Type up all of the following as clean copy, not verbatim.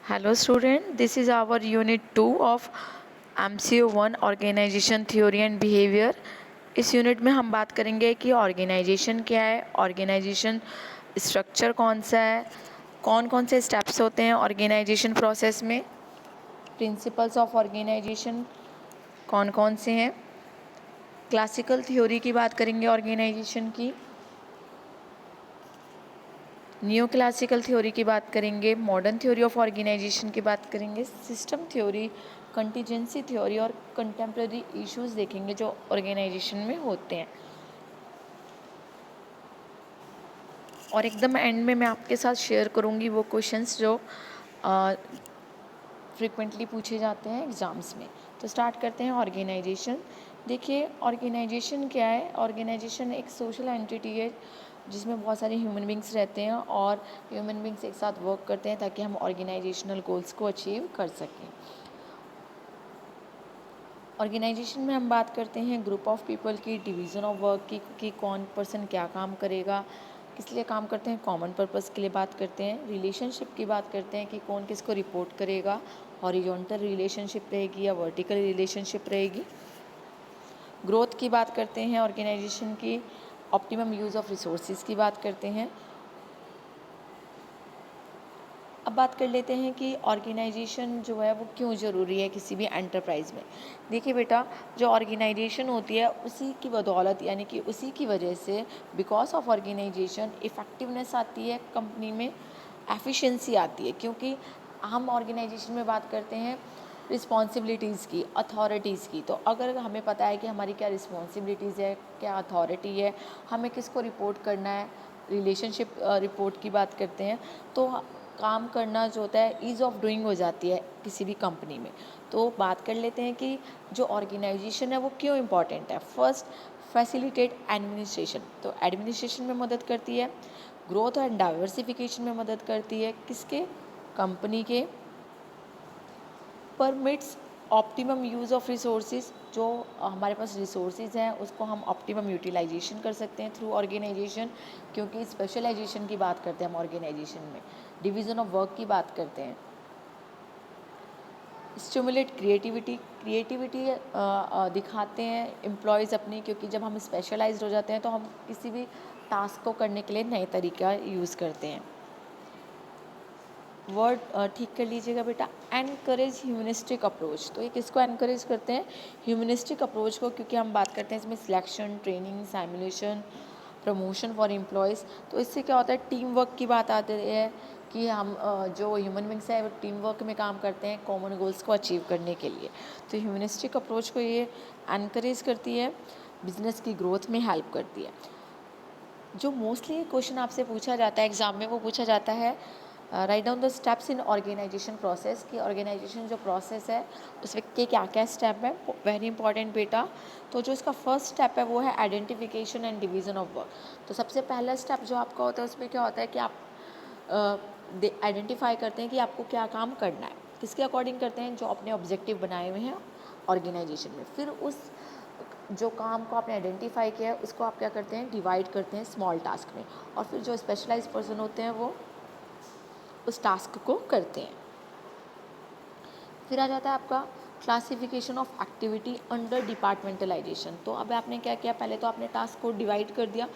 Hello student, this is our unit 2 of MCO 1 organisation theory and behaviour. इस unit में हम बात करेंगे कि ऑर्गेनाइजेशन क्या है, ऑर्गेनाइजेशन स्ट्रक्चर कौन सा है, कौन कौन से स्टेप्स होते हैं ऑर्गेनाइजेशन प्रोसेस में, प्रिंसिपल्स ऑफ ऑर्गेनाइजेशन कौन कौन से हैं, क्लासिकल थ्योरी की बात करेंगे ऑर्गेनाइजेशन की, न्यू क्लासिकल थ्योरी की बात करेंगे, मॉडर्न थ्योरी ऑफ ऑर्गेनाइजेशन की बात करेंगे, सिस्टम थ्योरी, कंटीजेंसी थ्योरी और कंटेम्प्रेरी इश्यूज देखेंगे जो ऑर्गेनाइजेशन में होते हैं। और एकदम एंड में मैं आपके साथ शेयर करूंगी वो क्वेश्चंस जो फ्रिक्वेंटली पूछे जाते हैं एग्ज़ाम्स में। तो स्टार्ट करते हैं ऑर्गेनाइजेशन। देखिए ऑर्गेनाइजेशन क्या है। ऑर्गेनाइजेशन एक सोशल एंटिटी है जिसमें बहुत सारे ह्यूमन बींग्स रहते हैं और ह्यूमन बींग्स एक साथ वर्क करते हैं ताकि हम ऑर्गेनाइजेशनल गोल्स को अचीव कर सकें। ऑर्गेनाइजेशन में हम बात करते हैं ग्रुप ऑफ पीपल की, डिवीज़न ऑफ वर्क की कि कौन पर्सन क्या काम करेगा, किस लिए काम करते हैं, कॉमन पर्पस के लिए बात करते हैं, रिलेशनशिप की बात करते हैं कि कौन किसको रिपोर्ट करेगा, हॉरिजॉन्टल रिलेशनशिप रहेगी या वर्टिकल रिलेशनशिप रहेगी। ग्रोथ की बात करते हैं ऑर्गेनाइजेशन की, ऑप्टिमम यूज़ ऑफ रिसोर्सेज की बात करते हैं। अब बात कर लेते हैं कि ऑर्गेनाइजेशन जो है वो क्यों ज़रूरी है किसी भी एंटरप्राइज़ में। देखिए बेटा, जो ऑर्गेनाइजेशन होती है उसी की बदौलत यानी कि उसी की वजह से बिकॉज ऑफ ऑर्गेनाइजेशन इफ़ेक्टिवनेस आती है कंपनी में, एफिशिएंसी आती है। क्योंकि हम ऑर्गेनाइजेशन में बात करते हैं रिस्पॉन्सिबिलिटीज़ की, अथॉरिटीज़ की। तो अगर हमें पता है कि हमारी क्या रिस्पॉन्सिबिलिटीज़ है, क्या अथॉरिटी है, हमें किसको रिपोर्ट करना है, रिलेशनशिप रिपोर्ट की बात करते हैं, तो काम करना जो होता है ईज़ ऑफ डूइंग हो जाती है किसी भी कंपनी में। तो बात कर लेते हैं कि जो ऑर्गेनाइजेशन है वो क्यों इम्पॉर्टेंट है। First, facilitate administration. तो एडमिनिस्ट्रेशन में मदद करती है, ग्रोथ एंड डाइवर्सिफिकेशन में मदद करती है, किसके, कंपनी के। Permits optimum use of resources. जो हमारे पास रिसोर्सेज हैं उसको हम ऑप्टिमम यूटिलाइजेशन कर सकते हैं थ्रू ऑर्गेनाइजेशन। क्योंकि स्पेशलाइजेशन की बात करते हैं हम ऑर्गेनाइजेशन में, डिवीज़न ऑफ वर्क की बात करते हैं। स्टिमुलेट क्रिएटिविटी, क्रिएटिविटी दिखाते हैं एम्प्लॉयज़ अपनी। क्योंकि जब हम स्पेशलाइज्ड हो जाते हैं तो हम किसी भी टास्क को करने के लिए नए तरीका यूज़ करते हैं। वर्ड ठीक कर लीजिएगा बेटा। Encourage humanistic approach. तो ये किसको एनकरेज करते हैं, ह्यूमनिस्टिक अप्रोच को। क्योंकि हम बात करते हैं इसमें selection, training, simulation, promotion for employees. तो इससे क्या होता है, टीम वर्क की बात आती है कि हम जो ह्यूमन बींग्स है वो टीम वर्क में काम करते हैं कॉमन गोल्स को अचीव करने के लिए। तो ह्यूमनिस्टिक अप्रोच को ये एनकरेज करती है, बिजनेस की ग्रोथ में हेल्प करती है। जो मोस्टली क्वेश्चन आपसे पूछा जाता है एग्ज़ाम में वो पूछा जाता है write down the steps in organisation process. कि ऑर्गेनाइजेशन जो प्रोसेस है उसमें के क्या क्या स्टेप है, वेरी इंपॉर्टेंट बेटा। तो जो इसका फर्स्ट स्टेप है वो है identification and division of work. तो सबसे पहला स्टेप जो आपका होता है उसमें क्या होता है कि आप आइडेंटिफाई करते हैं कि आपको क्या काम करना है, किसके अकॉर्डिंग करते हैं, जो अपने ऑब्जेक्टिव बनाए हुए हैं ऑर्गेनाइजेशन में। फिर उस जो काम को आपने आइडेंटिफाई किया है उसको आप क्या करते हैं, डिवाइड करते हैं स्मॉल टास्क में। और फिर जो स्पेशलाइज्ड पर्सन होते हैं वो उस टास्क को करते हैं। फिर आ जाता है आपका classification of activity under departmentalisation. तो अब आपने क्या किया, पहले तो आपने टास्क को डिवाइड कर दिया।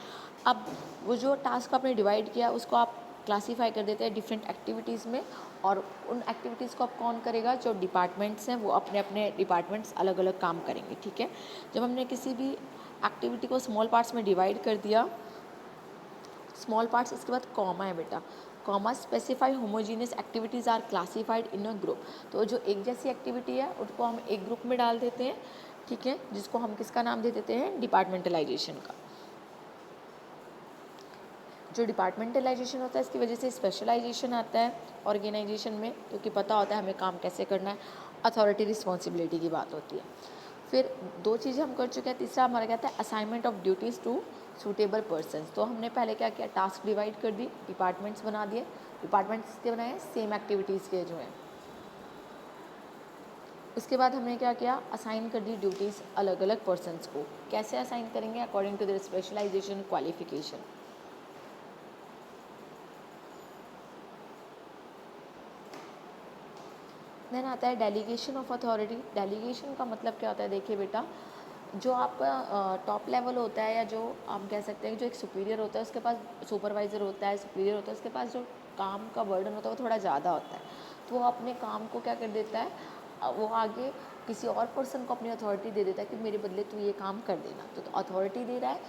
अब वो जो टास्क आपने डिवाइड किया उसको आप क्लासीफाई कर देते हैं डिफरेंट एक्टिविटीज़ में। और उन एक्टिविटीज़ को अब कौन करेगा, जो डिपार्टमेंट्स हैं वो अपने अपने डिपार्टमेंट्स अलग अलग काम करेंगे। ठीक है, जब हमने किसी भी एक्टिविटी को स्मॉल पार्ट्स में डिवाइड कर दिया, स्मॉल पार्ट्स, इसके बाद कॉमा है बेटा, comma specify homogeneous activities are classified in a group. तो जो एक जैसी एक्टिविटी है उसको हम एक ग्रुप में डाल देते हैं। ठीक है, जिसको हम किसका नाम दे देते हैं, डिपार्टमेंटलाइजेशन का। जो डिपार्टमेंटलाइजेशन होता है इसकी वजह से स्पेशलाइजेशन आता है ऑर्गेनाइजेशन में, क्योंकि पता होता है हमें काम कैसे करना है। अथॉरिटी रिस्पॉन्सिबिलिटी की बात होती है। फिर दो चीज़ें हम कर चुके हैं, तीसरा हमारा क्या था, assignment of duties to suitable persons. तो हमने पहले क्या किया, टास्क डिवाइड कर दी, डिपार्टमेंट्स बना दिए। डिपार्टमेंट्स के बनाए सेम एक्टिविटीज़ के जो हैं। उसके बाद हमने क्या किया, असाइन कर दी ड्यूटीज़ अलग अलग पर्सन्स को। कैसे असाइन करेंगे, according to their specialisation, qualification. Then आता है डेलीगेशन ऑफ अथॉरिटी। डेलीगेशन का मतलब क्या होता है, देखिए बेटा, जो आपका टॉप लेवल होता है, या जो आप कह सकते हैं जो एक सुपीरियर होता है, उसके पास सुपरवाइज़र होता है, सुपीरियर होता है, उसके पास जो काम का बर्डन होता है वो थोड़ा ज़्यादा होता है, तो वो अपने काम को क्या कर देता है, वो आगे किसी और पर्सन को अपनी अथॉरिटी दे देता है कि मेरे बदले तू ये काम कर देना। तो अथॉरिटी दे रहा है,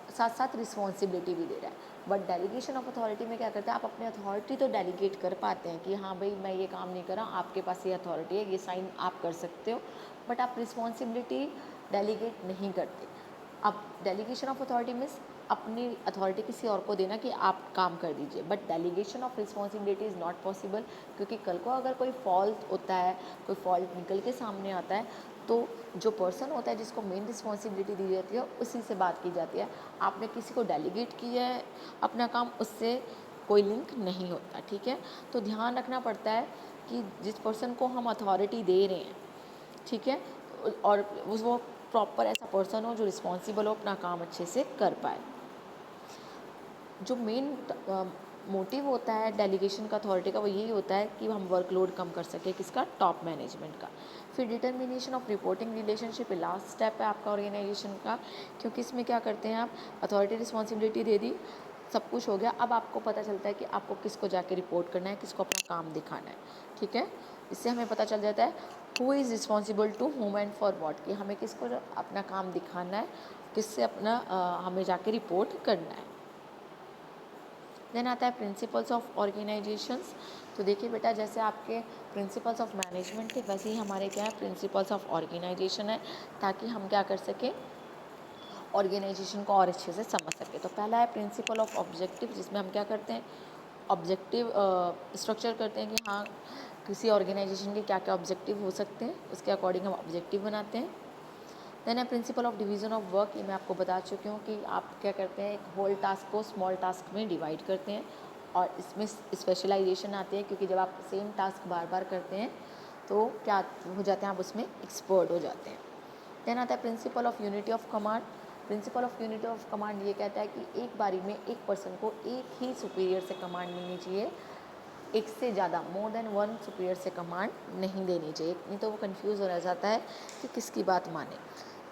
साथ साथ रिस्पॉन्सिबिलिटी भी दे रहा है। बट डेलीगेशन ऑफ अथॉरिटी में क्या करता है, आप अपने अथॉरिटी तो डेलीगेट कर पाते हैं कि हाँ भाई मैं ये काम नहीं कर रहा, आपके पास ये अथॉरिटी है, ये साइन आप कर सकते हो, बट आप रिस्पॉन्सिबिलिटी डेलीगेट नहीं करते। अब डेलीगेशन ऑफ अथॉरिटी मीन्स अपनी अथॉरिटी किसी और को देना कि आप काम कर दीजिए, but delegation of responsibility is not possible, क्योंकि कल को अगर कोई फॉल्ट होता है, कोई फॉल्ट निकल के सामने आता है, तो जो पर्सन होता है जिसको मेन रिस्पॉन्सिबिलिटी दी जाती है उसी से बात की जाती है। आपने किसी को डेलीगेट किया है अपना काम, उससे कोई लिंक नहीं होता, ठीक है। तो ध्यान रखना पड़ता है कि जिस पर्सन को हम अथॉरिटी दे रहे हैं, ठीक है, और वो प्रॉपर ऐसा पर्सन हो जो रिस्पॉन्सिबल हो, अपना काम अच्छे से कर पाए। जो मेन मोटिव होता है डेलीगेशन का, अथॉरिटी का, वो यही होता है कि हम वर्कलोड कम कर सकें, किसका, टॉप मैनेजमेंट का। फिर determination of reporting relationship last step है आपका ऑर्गेनाइजेशन का, क्योंकि इसमें क्या करते हैं आप, अथॉरिटी रिस्पॉन्सिबिलिटी दे दी, सब कुछ हो गया, अब आपको पता चलता है कि आपको किसको जाके रिपोर्ट करना है, किसको अपना काम दिखाना है, ठीक है। इससे हमें पता चल जाता है who is responsible to whom and for what, कि हमें किसको अपना काम दिखाना है, किससे अपना हमें जाके रिपोर्ट करना है। देन आता है प्रिंसिपल्स ऑफ ऑर्गेनाइजेशंस। तो देखिए बेटा, जैसे आपके प्रिंसिपल्स ऑफ मैनेजमेंट थे, वैसे ही हमारे क्या है, प्रिंसिपल्स ऑफ ऑर्गेनाइजेशन है, ताकि हम क्या कर सकें, ऑर्गेनाइजेशन को और अच्छे से समझ सकें। तो पहला है प्रिंसिपल ऑफ ऑब्जेक्टिव, जिसमें हम क्या करते हैं, ऑब्जेक्टिव स्ट्रक्चर करते हैं कि हाँ किसी ऑर्गेनाइजेशन के क्या क्या ऑब्जेक्टिव हो सकते हैं, उसके अकॉर्डिंग हम ऑब्जेक्टिव बनाते हैं। देन है principle of division of work, ये मैं आपको बता चुकी हूँ कि आप क्या करते हैं, एक होल टास्क को स्मॉल टास्क में डिवाइड करते हैं, और इसमें स्पेशलाइजेशन आती है, क्योंकि जब आप सेम टास्क बार बार करते हैं तो क्या हो जाते हैं, आप उसमें एक्सपर्ट हो जाते हैं। देन आता है principle of unity of command. Principle of unity of command ये कहता है कि एक बारी में एक पर्सन को एक ही सुपीरियर से कमांड मिलनी चाहिए, एक से ज़्यादा मोर देन वन सुपीरियर से कमांड नहीं देनी चाहिए, नहीं तो वो कंफ्यूज हो रह जाता है कि किसकी बात माने।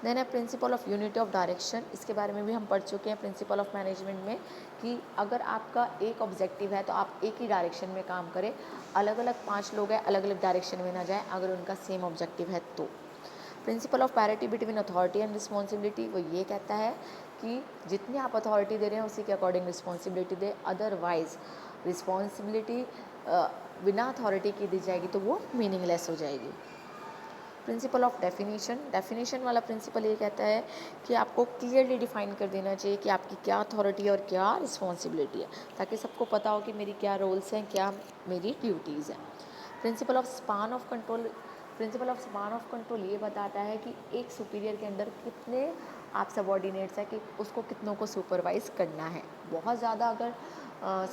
देन है principle of unity of direction, इसके बारे में भी हम पढ़ चुके हैं प्रिंसिपल ऑफ मैनेजमेंट में, कि अगर आपका एक ऑब्जेक्टिव है तो आप एक ही डायरेक्शन में काम करें, अलग अलग 5 लोग हैं, अलग अलग डायरेक्शन में ना जाएं अगर उनका सेम ऑब्जेक्टिव है तो। Principle of parity between authority and responsibility, वो ये कहता है कि जितनी आप अथॉरिटी दे रहे हैं उसी के अकॉर्डिंग रिस्पॉन्सिबिलिटी दे, अदरवाइज रिस्पॉन्सिबिलिटी बिना अथॉरिटी की दी जाएगी तो वो मीनिंगलेस हो जाएगी। प्रिंसिपल ऑफ डेफिनेशन, डेफिनेशन वाला प्रिंसिपल ये कहता है कि आपको क्लियरली डिफाइन कर देना चाहिए कि आपकी क्या अथॉरिटी है और क्या रिस्पॉन्सिबिलिटी है, ताकि सबको पता हो कि मेरी क्या रोल्स हैं, क्या मेरी ड्यूटीज़ हैं। Principle of span of control, principle of span of control ये बताता है कि एक सुपीरियर के अंडर कितने आप सबॉर्डिनेट्स हैं, कि उसको कितनों को सुपरवाइज़ करना है। बहुत ज़्यादा अगर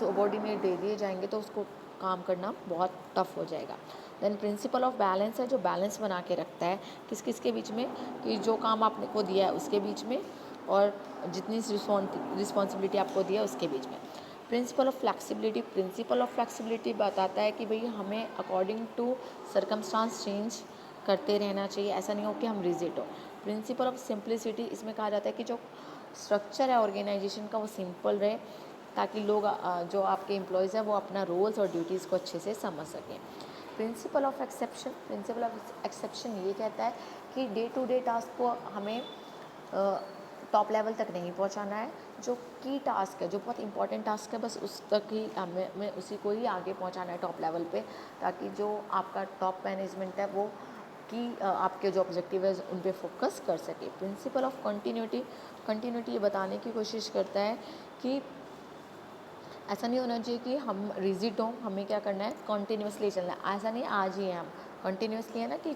सबॉर्डिनेट दे दिए जाएंगे तो उसको काम करना बहुत टफ हो जाएगा। देन प्रिंसिपल ऑफ बैलेंस है, जो बैलेंस बना के रखता है किस किस के बीच में, कि जो काम आपने को दिया है उसके बीच में, और जितनी रिस्पॉन्सिबिलिटी आपको दिया है उसके बीच में। Principle of flexibility, principle of flexibility बताता है कि भाई हमें अकॉर्डिंग टू सर्कमस्टांस चेंज करते रहना चाहिए, ऐसा नहीं हो कि हम रिजिड हो। प्रिंसिपल ऑफ सिंप्लिसिटी, इसमें कहा जाता है कि जो स्ट्रक्चर है ऑर्गेनाइजेशन का वो सिंपल रहे, ताकि लोग जो आपके एम्प्लॉयज़ हैं वो अपना रोल्स और ड्यूटीज़ को अच्छे से समझ सकें। Principle of exception, principle of exception ये कहता है कि डे टू डे टास्क को हमें टॉप लेवल तक नहीं पहुंचाना है, जो की टास्क है, जो बहुत इंपॉर्टेंट टास्क है, बस उस तक ही हमें उसी को ही आगे पहुंचाना है टॉप लेवल पे, ताकि जो आपका टॉप मैनेजमेंट है वो कि आपके जो ऑब्जेक्टिव है उन पे फोकस कर सके। प्रिंसिपल ऑफ कंटिन्यूटी, कंटिन्यूटी ये बताने की कोशिश करता है कि ऐसा नहीं होना चाहिए कि हम रिजिड हों, हमें क्या करना है, कॉन्टीन्यूसली चलना है। ऐसा नहीं आज ही है हम कंटिन्यूसली, है ना, कि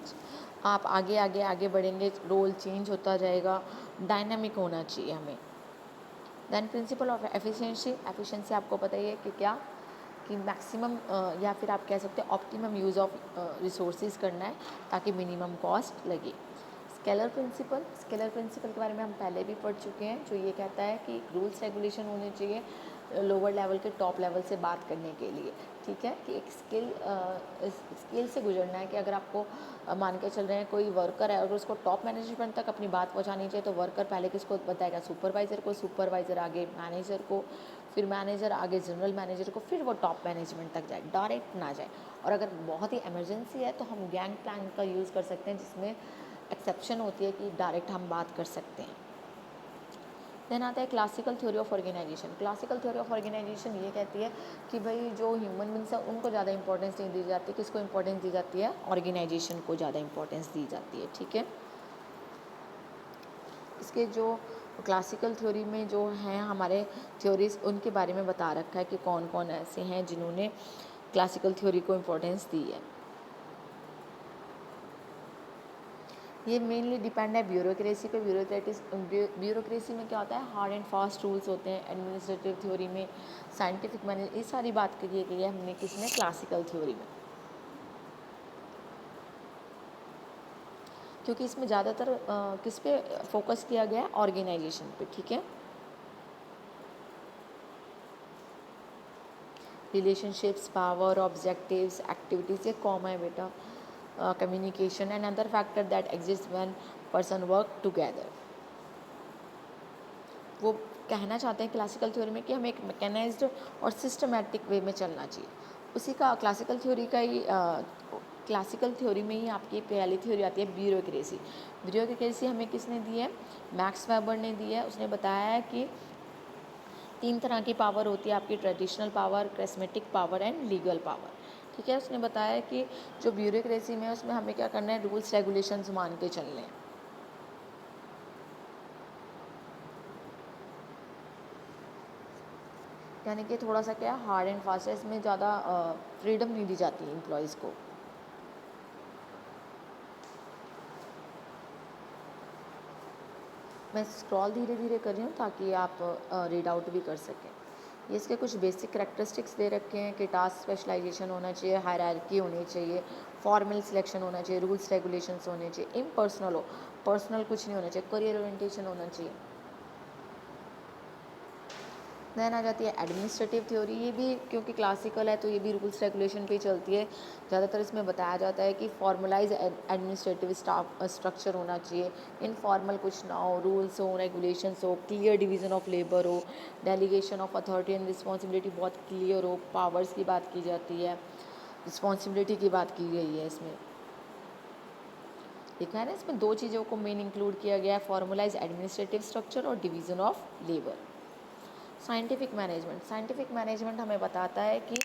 आप आगे आगे आगे बढ़ेंगे, रोल चेंज होता जाएगा, डायनामिक होना चाहिए हमें। Then principle of efficiency, efficiency आपको पता ही है कि क्या, कि मैक्सिमम या फिर आप कह सकते हैं ऑप्टिमम यूज़ ऑफ रिसोर्सेज करना है ताकि मिनिमम कॉस्ट लगे। स्केलर प्रिंसिपल, स्केलर प्रिंसिपल के बारे में हम पहले भी पढ़ चुके हैं, जो ये कहता है कि रूल्स रेगुलेशन होने चाहिए लोअर लेवल के टॉप लेवल से बात करने के लिए, ठीक है, कि एक स्किल से गुजरना है कि अगर आपको मान के चल रहे हैं कोई वर्कर है, अगर उसको टॉप मैनेजमेंट तक अपनी बात पहुंचानी चाहिए तो वर्कर पहले किसको बताएगा, सुपरवाइज़र को, सुपरवाइज़र आगे मैनेजर को, फिर मैनेजर आगे जनरल मैनेजर को, फिर वो टॉप मैनेजमेंट तक जाए, डायरेक्ट ना जाए। और अगर बहुत ही इमरजेंसी है तो हम गैंग प्लान का यूज़ कर सकते हैं, जिसमें एक्सेप्शन होती है कि डायरेक्ट हम बात कर सकते हैं। देन आता है classical theory of organisation. Classical theory of organisation ये कहती है कि भाई जो ह्यूमन बींग्स है उनको ज़्यादा इंपॉर्टेंस नहीं दी जाती, किसको इंपॉर्टेंस दी जाती है, ऑर्गेनाइजेशन को ज़्यादा इंपॉर्टेंस दी जाती है, ठीक है। इसके जो क्लासिकल थ्योरी में जो हैं हमारे थ्योरीज, उनके बारे में बता रखा है कि कौन कौन ऐसे हैं जिन्होंने क्लासिकल थ्योरी को इम्पोर्टेंस दी है। ये मेनली डिपेंड है ब्यूरोक्रेसी पे। ब्यूरोक्रेसी में क्या होता है, हार्ड एंड फास्ट रूल्स होते हैं। एडमिनिस्ट्रेटिव थ्योरी में साइंटिफिक मैनेज, ये सारी बात की गई है हमने किसमें, क्लासिकल थ्योरी में, क्योंकि इसमें ज़्यादातर किस पे फोकस किया गया है, ऑर्गेनाइजेशन पे, ठीक है। रिलेशनशिप्स, पावर, ऑब्जेक्टिव्स, एक्टिविटीज़, ये कॉमन है बेटा। Communication and other factor that exist when person work together. वो कहना चाहते हैं क्लासिकल थ्योरी में कि हमें एक मैकेनाइज्ड और सिस्टमैटिक वे में चलना चाहिए। उसी का क्लासिकल थ्योरी का ही क्लासिकल थ्योरी में ही आपकी पहली थ्योरी आती है ब्यूरोक्रेसी। ब्यूरोक्रेसी हमें किसने दी है, मैक्स वेबर ने दी है। उसने बताया है कि 3 तरह की पावर होती है आपकी, traditional power, charismatic power and legal power, ठीक है। उसने बताया कि जो ब्यूरोक्रेसी में है उसमें हमें क्या करना है, रूल्स रेगुलेशंस मान के चलने हैं। यानी कि थोड़ा सा क्या हार्ड एंड फास्ट है, इसमें ज़्यादा फ्रीडम नहीं दी जाती एम्प्लॉयज़ को। मैं स्क्रॉल धीरे धीरे कर रही हूँ ताकि आप रीड आउट भी कर सकें। ये इसके कुछ बेसिक करेक्टरिस्टिक्स दे रखे हैं कि टास्क स्पेशलाइजेशन होना चाहिए, हायरार्की होनी चाहिए, फॉर्मल सिलेक्शन होना चाहिए, रूल्स रेगुलेशंस होने चाहिए, इम्पर्सनल हो, पर्सनल कुछ नहीं होना चाहिए, करियर ओरिएंटेशन होना चाहिए। देन आ जाती है एडमिनिस्ट्रेटिव थ्योरी। ये भी क्योंकि क्लासिकल है तो ये भी रूल्स रेगुलेशन पे ही चलती है। ज़्यादातर इसमें बताया जाता है कि फॉर्मलाइज एडमिनिस्ट्रेटिव स्ट्रक्चर होना चाहिए, इनफॉर्मल कुछ ना हो, रूल्स हो, रेगुलेशंस हो, क्लियर डिवीज़न ऑफ लेबर हो, delegation of authority and responsibility बहुत क्लियर हो, पावर्स की बात की जाती है, रिस्पॉन्सिबिलिटी की बात की गई है। इसमें लिखा है ना, इसमें 2 चीज़ों को मेन इंक्लूड किया गया है, फॉर्मलाइज एडमिनिस्ट्रेटिव स्ट्रक्चर और division of labour. Scientific management हमें बताता है कि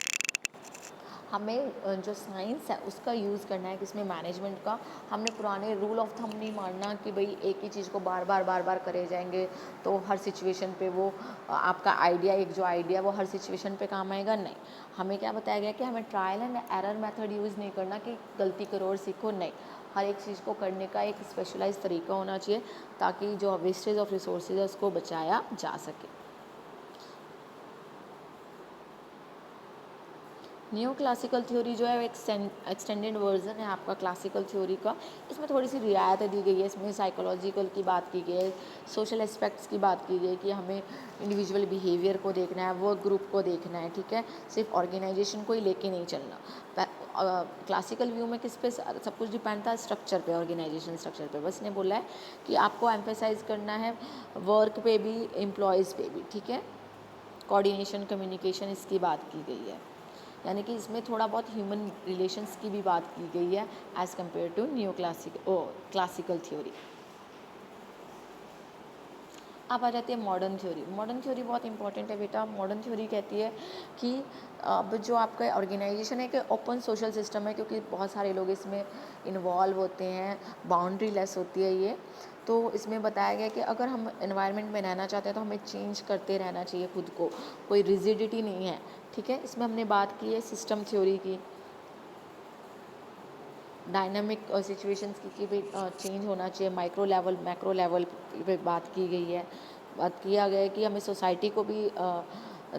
हमें जो साइंस है उसका यूज़ करना है, किसमें, मैनेजमेंट का। हमने पुराने रूल ऑफ थंब नहीं मानना कि भाई एक ही चीज़ को बार बार करे जाएंगे तो हर सिचुएशन पे वो आपका आइडिया, एक जो आइडिया वो हर सिचुएशन पे काम आएगा, नहीं। हमें क्या बताया गया कि हमें trial and error method use नहीं करना कि गलती करो और सीखो, नहीं। हर एक चीज़ को करने का एक स्पेशलाइज तरीका होना चाहिए ताकि जो वेस्टेज ऑफ रिसोर्सेज है उसको बचाया जा सके। न्यू क्लासिकल थ्योरी जो है एक एक्सटेंडेड वर्जन है आपका क्लासिकल थ्योरी का। इसमें थोड़ी सी रियायतें दी गई है, इसमें साइकोलॉजिकल की बात की गई है, सोशल एस्पेक्ट्स की बात की गई है कि हमें इंडिविजुअल बिहेवियर को देखना है, वर्क ग्रुप को देखना है, ठीक है, सिर्फ ऑर्गेनाइजेशन को ही लेके नहीं चलना। क्लासिकल व्यू में किस पे सब कुछ डिपेंड था, स्ट्रक्चर पे, ऑर्गेनाइजेशन स्ट्रक्चर पे। बस ने बोला है कि आपको एम्फेसाइज करना है वर्क पे भी, एम्प्लॉयज़ पे भी, ठीक है। कोऑर्डिनेशन, कम्युनिकेशन, इसकी बात की गई है। यानी कि इसमें थोड़ा बहुत ह्यूमन रिलेशंस की भी बात की गई है as compare to new classical theory. अब आ जाती है मॉडर्न थ्योरी। मॉडर्न थ्योरी बहुत इंपॉर्टेंट है बेटा। मॉडर्न थ्योरी कहती है कि अब जो आपका ऑर्गेनाइजेशन है कि ओपन सोशल सिस्टम है, क्योंकि बहुत सारे लोग इसमें इन्वॉल्व होते हैं, बाउंड्री लेस होती है ये। तो इसमें बताया गया कि अगर हम एनवायरनमेंट में रहना चाहते हैं तो हमें चेंज करते रहना चाहिए खुद को, कोई रिजिडिटी नहीं है, ठीक है। इसमें हमने बात की है सिस्टम थ्योरी की, डायनामिक सिचुएशंस की भी चेंज होना चाहिए, माइक्रो लेवल, मैक्रो लेवल पे बात की गई है। बात किया गया है कि हमें सोसाइटी को भी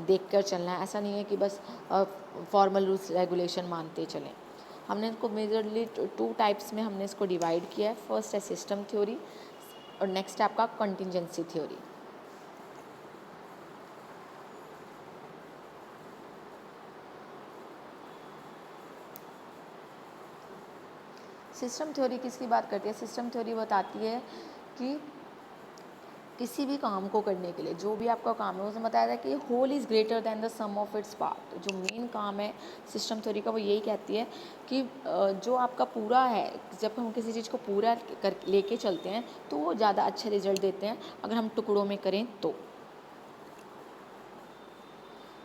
देख कर चलना है, ऐसा नहीं है कि बस फॉर्मल रूल्स रेगुलेशन मानते चलें। हमने इसको मेजरली 2 टाइप्स में हमने इसको डिवाइड किया है। फर्स्ट है सिस्टम थ्योरी और नेक्स्ट है आपका कंटिजेंसी थ्योरी। सिस्टम थ्योरी किसकी बात करती है? सिस्टम थ्योरी बताती है कि किसी भी काम को करने के लिए, जो भी आपका काम है, उसमें बताया था कि whole is greater than the sum of its part. जो मेन काम है सिस्टम थ्योरी का वो यही कहती है कि जो आपका पूरा है, जब हम किसी चीज़ को पूरा कर लेके चलते हैं तो वो ज़्यादा अच्छे रिजल्ट देते हैं अगर हम टुकड़ों में करें तो।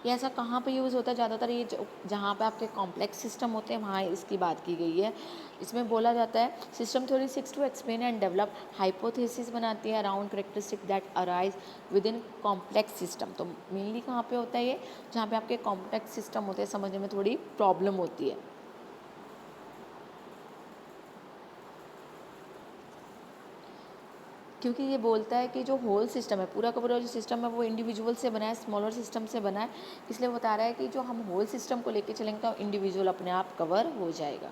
ये ऐसा कहाँ पे यूज़ होता है ज़्यादातर? ये जहाँ पे आपके कॉम्प्लेक्स सिस्टम होते हैं वहाँ इसकी बात की गई है। इसमें बोला जाता है system theory seeks to explain and develop hypothesis बनाती है around characteristic that arise with in complex system. तो मेनली कहाँ पे होता है ये? जहाँ पे आपके कॉम्प्लेक्स सिस्टम होते हैं, समझने में थोड़ी प्रॉब्लम होती है। क्योंकि ये बोलता है कि जो होल सिस्टम है, पूरा का पूरा जो सिस्टम है वो इंडिविजुअल से बना है, स्मॉलर सिस्टम से बना है, इसलिए बता रहा है कि जो हम होल सिस्टम को लेके चलेंगे तो इंडिविजुअल अपने आप कवर हो जाएगा।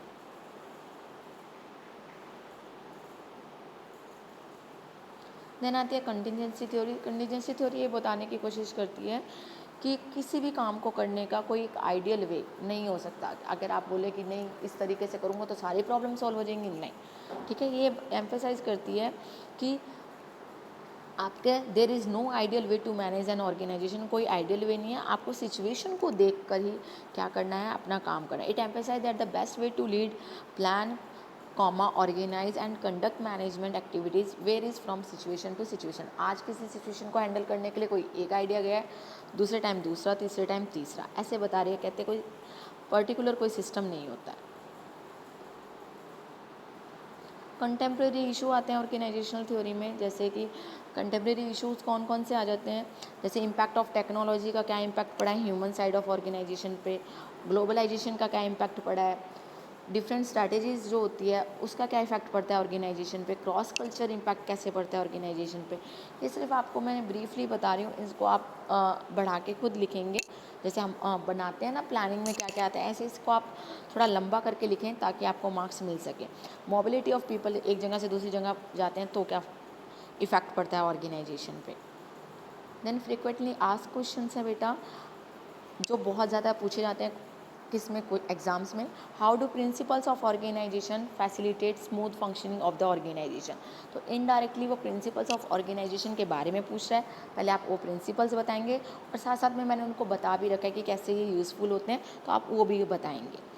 देन आती है कंटिजेंसी थ्योरी। कंटिजेंसी थ्योरी ये बताने की कोशिश करती है कि किसी भी काम को करने का कोई एक आइडियल वे नहीं हो सकता। अगर आप बोले कि नहीं इस तरीके से करूँगा तो सारी प्रॉब्लम सॉल्व हो जाएंगी, नहीं। ठीक है, ये एम्फेसाइज करती है कि आपके there is no ideal way to manage an organisation. कोई आइडियल वे नहीं है, आपको सिचुएशन को देख कर ही क्या करना है, अपना काम करना है। It emphasise that the best way to lead, plan, comma, organise and conduct management activities varies from situation to situation. आज किसी सिचुएशन को हैंडल करने के लिए कोई एक आइडिया गया है, दूसरे टाइम दूसरा, तीसरे टाइम तीसरा, ऐसे बता रही है। कहते कोई पर्टिकुलर कोई सिस्टम नहीं होता है। कंटेम्प्रेरी इशू आते हैं ऑर्गेनाइजेशनल थ्योरी में, जैसे कि कंटेम्प्रेरी इशूज़ कौन कौन से आ जाते हैं? जैसे इम्पैक्ट ऑफ टेक्नोलॉजी का क्या इम्पैक्ट पड़ा है ह्यूमन साइड ऑफ ऑर्गेनाइजेशन पे, ग्लोबलाइजेशन का क्या इम्पैक्ट पड़ा है, डिफरेंट स्ट्रैटेजीज़ जो होती है उसका क्या इफेक्ट पड़ता है ऑर्गेनाइजेशन पे, क्रॉस कल्चर इम्पैक्ट कैसे पड़ता है ऑर्गेनाइजेशन पे। ये सिर्फ आपको मैं ब्रीफली बता रही हूँ, इसको आप बढ़ा के खुद लिखेंगे। जैसे हम बनाते हैं ना प्लानिंग में क्या क्या आता है, ऐसे इसको आप थोड़ा लंबा करके लिखें ताकि आपको मार्क्स मिल सके। मोबिलिटी ऑफ पीपल, एक जगह से दूसरी जगह जाते हैं तो क्या इफ़ेक्ट पड़ता है ऑर्गेनाइजेशन पे। देन फ्रिक्वेंटली आस्क्ड क्वेश्चन है बेटा, जो बहुत ज़्यादा पूछे जाते हैं किस में, कोई एग्जाम्स में। How do principles of organisation facilitate smooth functioning of the organisation. तो इनडायरेक्टली वो प्रिंसिपल्स ऑफ ऑर्गेनाइजेशन के बारे में पूछ रहा है। पहले आप वो प्रिंसिपल्स बताएंगे और साथ साथ में मैंने उनको बता भी रखा है कि कैसे ये यूज़फुल होते हैं, तो आप वो भी बताएंगे।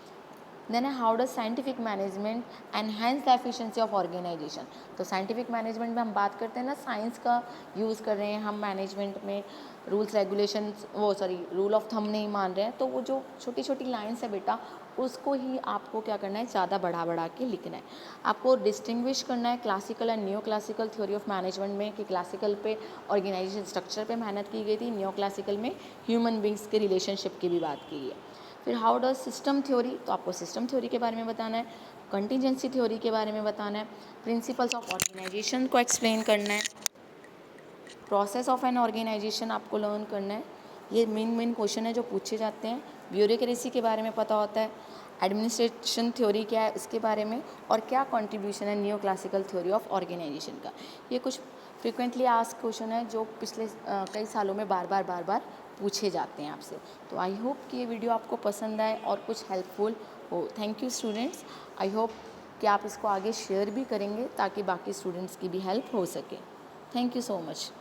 देन है how does scientific management enhance the efficiency of organisation. तो साइंटिफिक मैनेजमेंट में हम बात करते हैं ना, साइंस का यूज़ कर रहे हैं हम मैनेजमेंट में, rules regulations rule of thumb नहीं मान रहे हैं, तो वो जो छोटी छोटी लाइन्स है बेटा उसको ही आपको क्या करना है, ज़्यादा बढ़ा बढ़ा के लिखना है। आपको डिस्टिंग्विश करना है classical and new classical theory of management में, कि क्लासिकल पे ऑर्गेनाइजेशन स्ट्रक्चर पे मेहनत की गई थी, न्यू क्लासिकल में ह्यूमन बींग्स के रिलेशनशिप की भी बात की है। फिर हाउ डज सिस्टम थ्योरी, तो आपको सिस्टम थ्योरी के बारे में बताना है, कंटीजेंसी थ्योरी के बारे में बताना है, प्रिंसिपल्स ऑफ ऑर्गेनाइजेशन को एक्सप्लेन करना है, प्रोसेस ऑफ एन ऑर्गेनाइजेशन आपको लर्न करना है। ये मेन क्वेश्चन है जो पूछे जाते हैं। ब्यूरोक्रेसी के बारे में पता होता है, एडमिनिस्ट्रेशन थ्योरी क्या है उसके बारे में, और क्या कंट्रीब्यूशन है new classical theory of organisation का। ये कुछ फ्रिक्वेंटली आस्क्ड क्वेश्चन है जो पिछले कई सालों में बार बार पूछे जाते हैं आपसे। तो आई होप कि ये वीडियो आपको पसंद आए और कुछ हेल्पफुल हो। Thank you students. I hope कि आप इसको आगे शेयर भी करेंगे ताकि बाकी स्टूडेंट्स की भी हेल्प हो सके। Thank you so much.